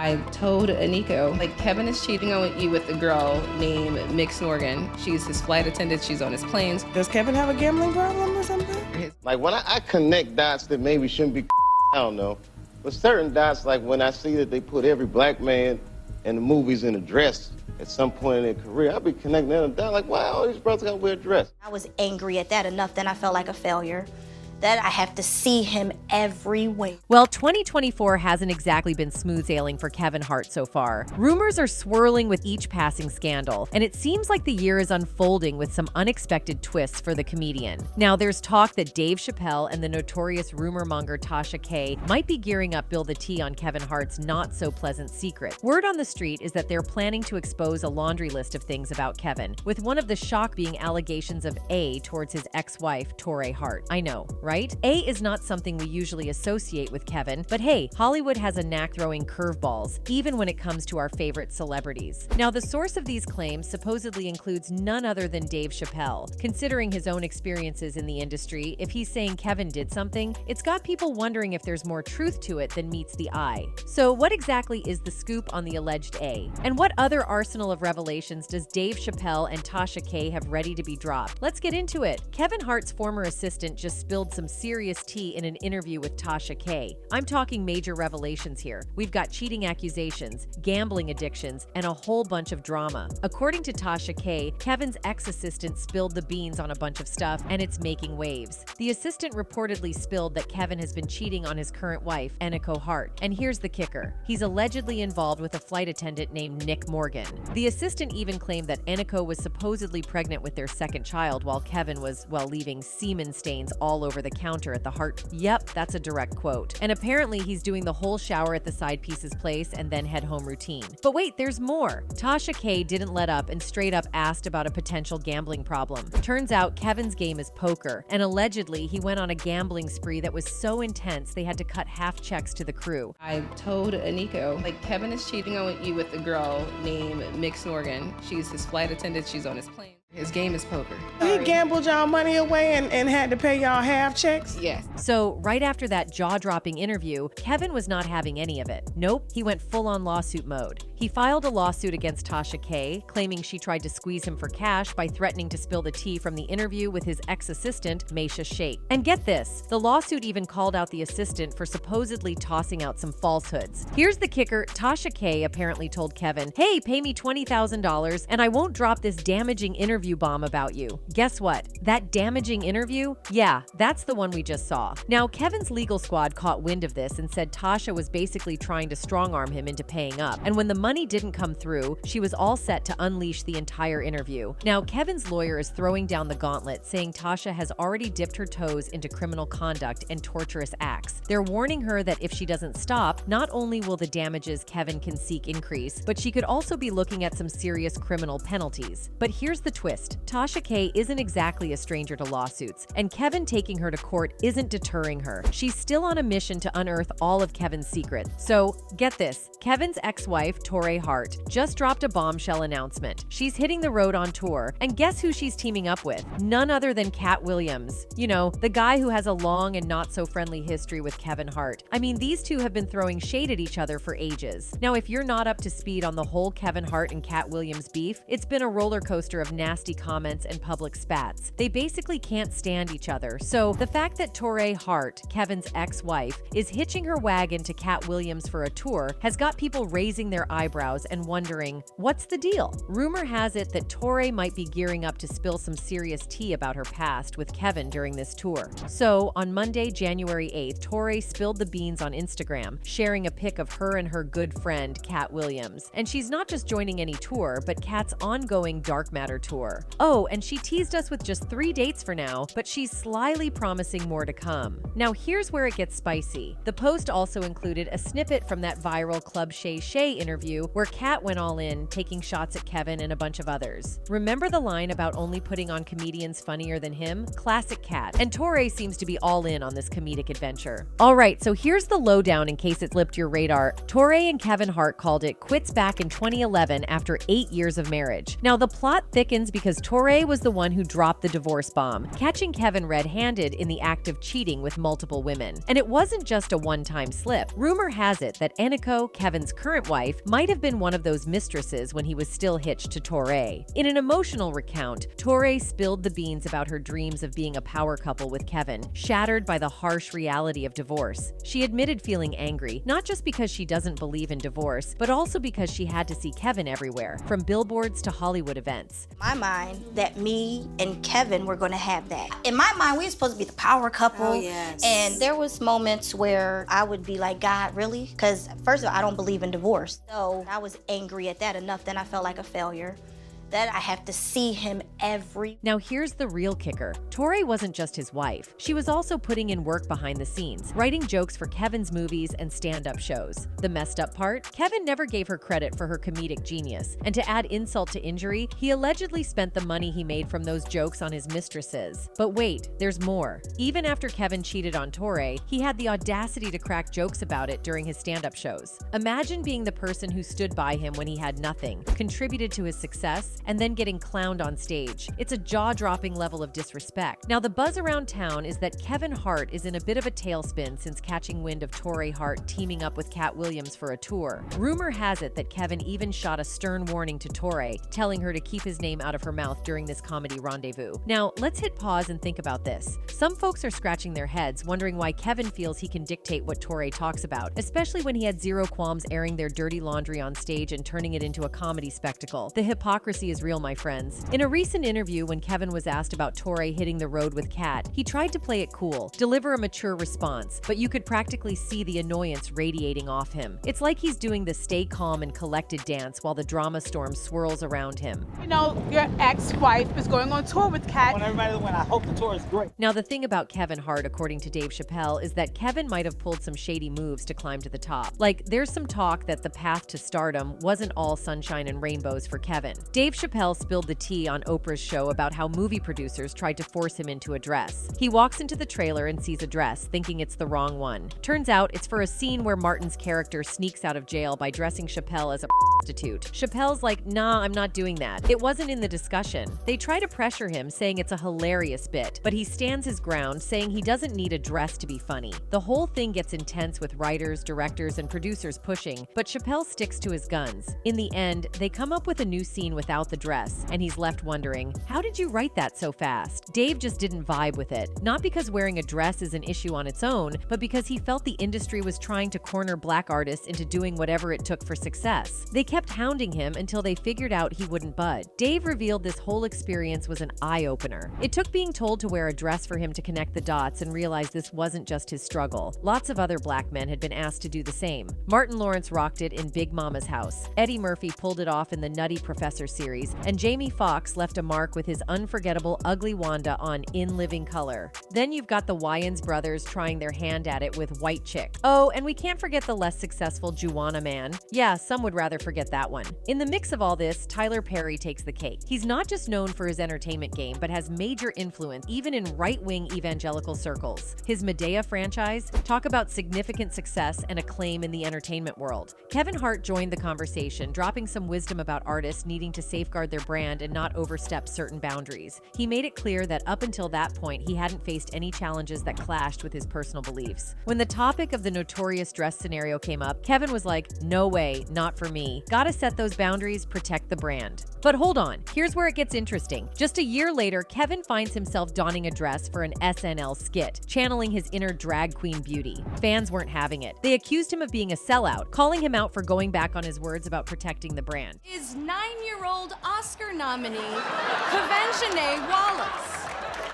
I told Nico, like, Kevin is cheating on you with a girl named Mix Morgan. She's his flight attendant. She's on his planes. Does Kevin have a gambling problem or something? Like, when I connect dots that maybe shouldn't be, I don't know. But certain dots, like when I see that they put every black man in the movies in a dress at some point in their career, I'll be connecting them down like, wow, all these brothers gotta wear a dress. I was angry at that enough, then I felt like a failure. That I have to see him everywhere. Well, 2024 hasn't exactly been smooth sailing for Kevin Hart so far. Rumors are swirling with each passing scandal, and it seems like the year is unfolding with some unexpected twists for the comedian. Now, there's talk that Dave Chapelle and the notorious rumor monger Tasha K might be gearing up Bill the T on Kevin Hart's not-so-pleasant secret. Word on the street is that they're planning to expose a laundry list of things about Kevin, with one of the shock being allegations of A towards his ex-wife, Torrei Hart. I know, right? A is not something we usually associate with Kevin, but hey, Hollywood has a knack throwing curveballs, even when it comes to our favorite celebrities. Now, the source of these claims supposedly includes none other than Dave Chapelle. Considering his own experiences in the industry, if he's saying Kevin did something, it's got people wondering if there's more truth to it than meets the eye. So what exactly is the scoop on the alleged A? And what other arsenal of revelations does Dave Chapelle and Tasha K have ready to be dropped? Let's get into it. Kevin Hart's former assistant just spilled some serious tea in an interview with Tasha K. I'm talking major revelations here. We've got cheating accusations, gambling addictions, and a whole bunch of drama. According to Tasha K, Kevin's ex-assistant spilled the beans on a bunch of stuff, and it's making waves. The assistant reportedly spilled that Kevin has been cheating on his current wife, Eniko Hart. And here's the kicker. He's allegedly involved with a flight attendant named Nick Morgan. The assistant even claimed that Eniko was supposedly pregnant with their second child while Kevin was, well, leaving semen stains all over the counter at the Hart. Yep, that's a direct quote. And apparently he's doing the whole shower at the side piece's place and then head home routine. But wait, there's more. Tasha K didn't let up and straight up asked about a potential gambling problem. Turns out Kevin's game is poker, and allegedly he went on a gambling spree that was so intense they had to cut half checks to the crew. I told Nico, like, Kevin is cheating on you with a girl named Mix Morgan. She's his flight attendant. She's on his plane. His game is poker. He gambled y'all money away and had to pay y'all half checks? Yes. So right after that jaw-dropping interview, Kevin was not having any of it. Nope, he went full-on lawsuit mode. He filed a lawsuit against Tasha K, claiming she tried to squeeze him for cash by threatening to spill the tea from the interview with his ex-assistant, Maisha Sheikh. And get this, the lawsuit even called out the assistant for supposedly tossing out some falsehoods. Here's the kicker, Tasha K apparently told Kevin, "Hey, pay me $20,000 and I won't drop this damaging interview bomb about you." Guess what? That damaging interview? Yeah, that's the one we just saw. Now, Kevin's legal squad caught wind of this and said Tasha was basically trying to strong-arm him into paying up. And when the money didn't come through, she was all set to unleash the entire interview. Now, Kevin's lawyer is throwing down the gauntlet, saying Tasha has already dipped her toes into criminal conduct and torturous acts. They're warning her that if she doesn't stop, not only will the damages Kevin can seek increase, but she could also be looking at some serious criminal penalties. But here's the twist. Tasha K isn't exactly a stranger to lawsuits, and Kevin taking her to court isn't deterring her. She's still on a mission to unearth all of Kevin's secrets. So, get this, Kevin's ex-wife, Torrei Hart, just dropped a bombshell announcement. She's hitting the road on tour, and guess who she's teaming up with? None other than Katt Williams. You know, the guy who has a long and not-so-friendly history with Kevin Hart. I mean, these two have been throwing shade at each other for ages. Now, if you're not up to speed on the whole Kevin Hart and Katt Williams beef, it's been a roller coaster of nasty comments and public spats. They basically can't stand each other. So the fact that Torrei Hart, Kevin's ex-wife, is hitching her wagon to Katt Williams for a tour has got people raising their eyebrows and wondering, what's the deal? Rumor has it that Torrei might be gearing up to spill some serious tea about her past with Kevin during this tour. So on Monday, January 8th, Torrei spilled the beans on Instagram, sharing a pic of her and her good friend, Katt Williams. And she's not just joining any tour, but Katt's ongoing Dark Matter tour. Oh, and she teased us with just 3 dates for now, but she's slyly promising more to come. Now here's where it gets spicy. The post also included a snippet from that viral Club Shay Shay interview where Katt went all in, taking shots at Kevin and a bunch of others. Remember the line about only putting on comedians funnier than him? Classic Katt. And Torrei seems to be all in on this comedic adventure. Alright, so here's the lowdown in case it slipped your radar. Torrei and Kevin Hart called it quits back in 2011 after 8 years of marriage. Now the plot thickens because because Torrei was the one who dropped the divorce bomb, catching Kevin red-handed in the act of cheating with multiple women. And it wasn't just a one-time slip. Rumor has it that Eniko, Kevin's current wife, might have been one of those mistresses when he was still hitched to Torrei. In an emotional recount, Torrei spilled the beans about her dreams of being a power couple with Kevin, shattered by the harsh reality of divorce. She admitted feeling angry, not just because she doesn't believe in divorce, but also because she had to see Kevin everywhere, from billboards to Hollywood events. In my mind, that me and Kevin were going to have that. In my mind, we were supposed to be the power couple. Oh, yes. And there was moments where I would be like, God, really? Because first of all, I don't believe in divorce. So I was angry at that enough, then I felt like a failure. That I have to see him every. Now here's the real kicker. Torrei wasn't just his wife. She was also putting in work behind the scenes, writing jokes for Kevin's movies and stand-up shows. The messed up part? Kevin never gave her credit for her comedic genius. And to add insult to injury, he allegedly spent the money he made from those jokes on his mistresses. But wait, there's more. Even after Kevin cheated on Torrei, he had the audacity to crack jokes about it during his stand-up shows. Imagine being the person who stood by him when he had nothing, contributed to his success, and then getting clowned on stage. It's a jaw-dropping level of disrespect. Now, the buzz around town is that Kevin Hart is in a bit of a tailspin since catching wind of Torrei Hart teaming up with Cat Williams for a tour. Rumor has it that Kevin even shot a stern warning to Torrei, telling her to keep his name out of her mouth during this comedy rendezvous. Now, let's hit pause and think about this. Some folks are scratching their heads, wondering why Kevin feels he can dictate what Torrei talks about, especially when he had zero qualms airing their dirty laundry on stage and turning it into a comedy spectacle. The hypocrisy is real, my friends. In a recent interview, when Kevin was asked about Torrei hitting the road with Kat, he tried to play it cool, deliver a mature response, but you could practically see the annoyance radiating off him. It's like he's doing the stay calm and collected dance while the drama storm swirls around him. You know, your ex-wife is going on tour with Kat. I want everybody to win. I hope the tour is great. Now, the thing about Kevin Hart, according to Dave Chapelle, is that Kevin might have pulled some shady moves to climb to the top. Like, there's some talk that the path to stardom wasn't all sunshine and rainbows for Kevin. Dave Chapelle spilled the tea on Oprah's show about how movie producers tried to force him into a dress. He walks into the trailer and sees a dress, thinking it's the wrong one. Turns out it's for a scene where Martin's character sneaks out of jail by dressing Chapelle as a prostitute. Chapelle's like, nah, I'm not doing that. It wasn't in the discussion. They try to pressure him, saying it's a hilarious bit, but he stands his ground, saying he doesn't need a dress to be funny. The whole thing gets intense with writers, directors, and producers pushing, but Chapelle sticks to his guns. In the end, they come up with a new scene without the dress, and he's left wondering, how did you write that so fast? Dave just didn't vibe with it, not because wearing a dress is an issue on its own, but because he felt the industry was trying to corner black artists into doing whatever it took for success. They kept hounding him until they figured out he wouldn't bud. Dave revealed this whole experience was an eye-opener. It took being told to wear a dress for him to connect the dots and realize this wasn't just his struggle. Lots of other black men had been asked to do the same. Martin Lawrence rocked it in Big Mama's House. Eddie Murphy pulled it off in the Nutty Professor series, and Jamie Foxx left a mark with his unforgettable Ugly Wanda on In Living Color. Then you've got the Wayans brothers trying their hand at it with White Chick. Oh, and we can't forget the less successful Juwanna Man. Yeah, some would rather forget that one. In the mix of all this, Tyler Perry takes the cake. He's not just known for his entertainment game, but has major influence even in right-wing evangelical circles. His Medea franchise, talk about significant success and acclaim in the entertainment world. Kevin Hart joined the conversation, dropping some wisdom about artists needing to safeguard their brand and not overstep certain boundaries. He made it clear that up until that point, he hadn't faced any challenges that clashed with his personal beliefs. When the topic of the notorious dress scenario came up, Kevin was like, no way, not for me. Gotta set those boundaries, protect the brand. But hold on, here's where it gets interesting. Just a year later, Kevin finds himself donning a dress for an SNL skit, channeling his inner drag queen beauty. Fans weren't having it. They accused him of being a sellout, calling him out for going back on his words about protecting the brand. Is 9-year-old Oscar nominee Kevin Wallace.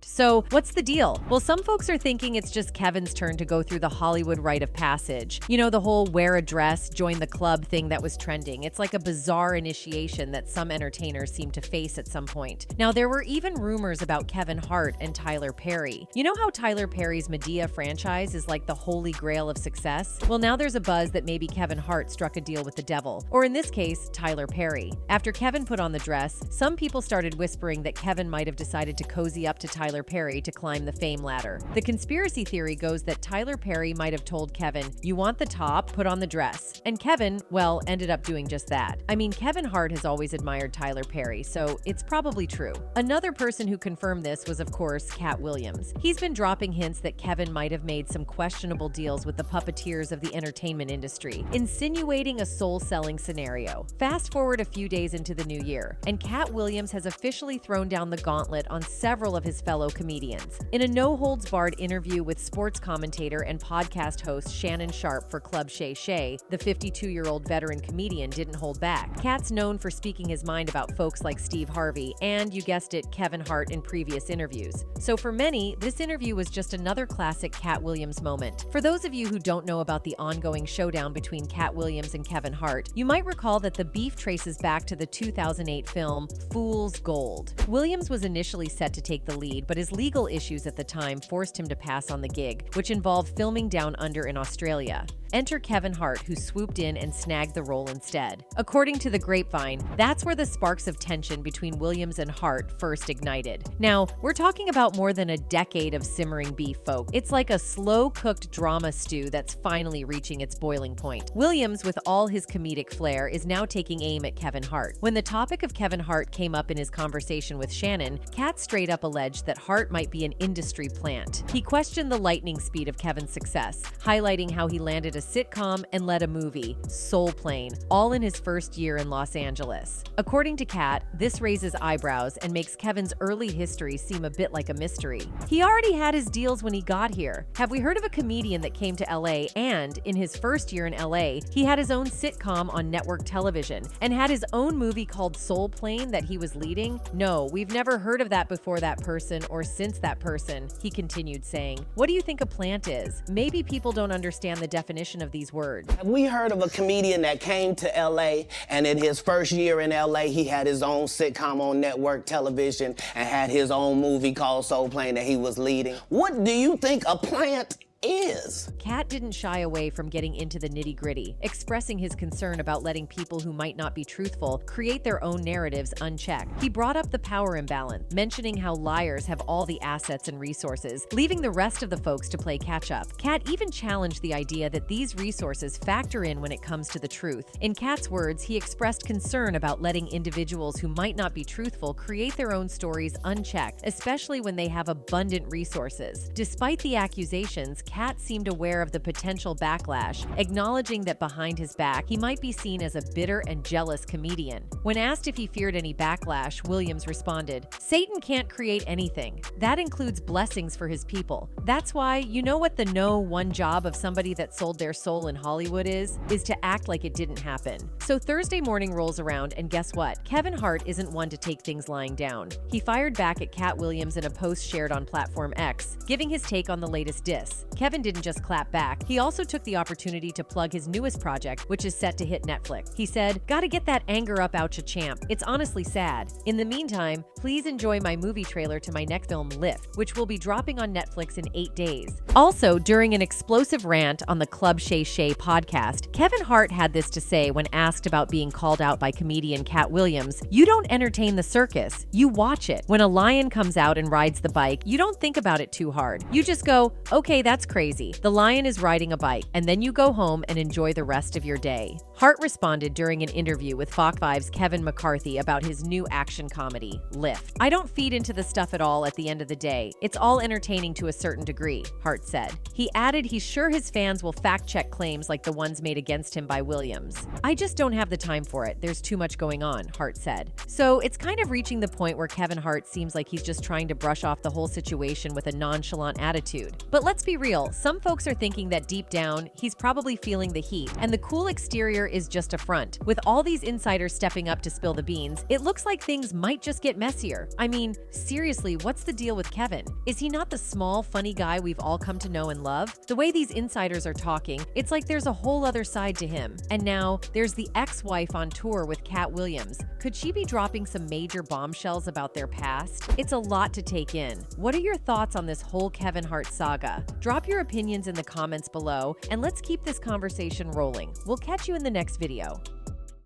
So, what's the deal? Well, some folks are thinking it's just Kevin's turn to go through the Hollywood rite of passage. You know, the whole wear a dress, join the club thing that was trending. It's like a bizarre initiation that some entertainers seem to face at some point. Now, there were even rumors about Kevin Hart and Tyler Perry. You know how Tyler Perry's Medea franchise is like the holy grail of success? Well, now there's a buzz that maybe Kevin Hart struck a deal with the devil, or in this case, Tyler Perry. After Kevin put on the dress, some people started whispering that Kevin might have decided to cozy up to Tyler Perry to climb the fame ladder. The conspiracy theory goes that Tyler Perry might have told Kevin, "You want the top? Put on the dress." And Kevin, well, ended up doing just that. I mean, Kevin Hart has always admired Tyler Perry, so it's probably true. Another person who confirmed this was, of course, Cat Williams. He's been dropping hints that Kevin might have made some questionable deals with the puppeteers of the entertainment industry, insinuating a soul-selling scenario. Fast forward a few days into the new year, and Cat Williams has officially thrown down the gauntlet on several of his fellow comedians. In a no-holds-barred interview with sports commentator and podcast host Shannon Sharpe for Club Shay Shay, the 52-year-old veteran comedian didn't hold back. Cat's known for speaking his mind about folks like Steve Harvey and, you guessed it, Kevin Hart in previous interviews. So for many, this interview was just another classic Cat Williams moment. For those of you who don't know about the ongoing showdown between Cat Williams and Kevin Hart, you might recall that the beef traces back to the 2008 film Fool's Gold. Williams was initially set to take the lead, but his legal issues at the time forced him to pass on the gig, which involved filming down under in Australia. Enter Kevin Hart, who swooped in and snagged the role instead. According to the grapevine, that's where the sparks of tension between Williams and Hart first ignited. Now, we're talking about more than a decade of simmering beef, folk. It's like a slow-cooked drama stew that's finally reaching its boiling point. Williams, with all his comedic flair, is now taking aim at Kevin Hart. When the topic of Kevin Hart came up in his conversation with Shannon, Cat straight up alleged that Hart might be an industry plant. He questioned the lightning speed of Kevin's success, highlighting how he landed a sitcom and led a movie, Soul Plane, all in his first year in Los Angeles. According to Cat, this raises eyebrows and makes Kevin's early history seem a bit like a mystery. He already had his deals when he got here. Have we heard of a comedian that came to LA and, in his first year in LA, he had his own sitcom on network television and had his own movie called Soul Plane that he was leading? No, we've never heard of that before that person or since that person, he continued saying. What do you think a plant is? Maybe people don't understand the definition of these words. Have we heard of a comedian that came to LA and in his first year in LA, he had his own sitcom on network television and had his own movie called Soul Plane that he was leading? What do you think a plant is? Cat didn't shy away from getting into the nitty-gritty, expressing his concern about letting people who might not be truthful create their own narratives unchecked. He brought up the power imbalance, mentioning how liars have all the assets and resources, leaving the rest of the folks to play catch-up. Cat even challenged the idea that these resources factor in when it comes to the truth. In Cat's words, he expressed concern about letting individuals who might not be truthful create their own stories unchecked, especially when they have abundant resources. Despite the accusations, Cat seemed aware of the potential backlash, acknowledging that behind his back, he might be seen as a bitter and jealous comedian. When asked if he feared any backlash, Williams responded, "Satan can't create anything. That includes blessings for his people. That's why, you know what the one job of somebody that sold their soul in Hollywood is to act like it didn't happen." So Thursday morning rolls around, and guess what? Kevin Hart isn't one to take things lying down. He fired back at Cat Williams in a post shared on platform X, giving his take on the latest diss. Kevin didn't just clap back, he also took the opportunity to plug his newest project, which is set to hit Netflix. He said, "Gotta get that anger up out ya champ. It's honestly sad. In the meantime, please enjoy my movie trailer to my next film, Lift, which will be dropping on Netflix in 8 days. Also, during an explosive rant on the Club Shay Shay podcast, Kevin Hart had this to say when asked about being called out by comedian Cat Williams. "You don't entertain the circus, you watch it. When a lion comes out and rides the bike, you don't think about it too hard. You just go, okay, that's crazy. The lion is riding a bike," and then you go home and enjoy the rest of your day. Hart responded during an interview with Fox 5's Kevin McCarthy about his new action comedy, Lift. "I don't feed into the stuff at all at the end of the day. It's all entertaining to a certain degree," Hart said. He added he's sure his fans will fact-check claims like the ones made against him by Williams. "I just don't have the time for it. There's too much going on," Hart said. So it's kind of reaching the point where Kevin Hart seems like he's just trying to brush off the whole situation with a nonchalant attitude. But let's be real, some folks are thinking that deep down, he's probably feeling the heat, and the cool exterior is just a front. With all these insiders stepping up to spill the beans, it looks like things might just get messier. I mean, seriously, what's the deal with Kevin? Is he not the small, funny guy we've all come to know and love? The way these insiders are talking, it's like there's a whole other side to him. And now, there's the ex-wife on tour with Cat Williams. Could she be dropping some major bombshells about their past? It's a lot to take in. What are your thoughts on this whole Kevin Hart saga? Drop your opinions in the comments below, and let's keep this conversation rolling. We'll catch you in the next video.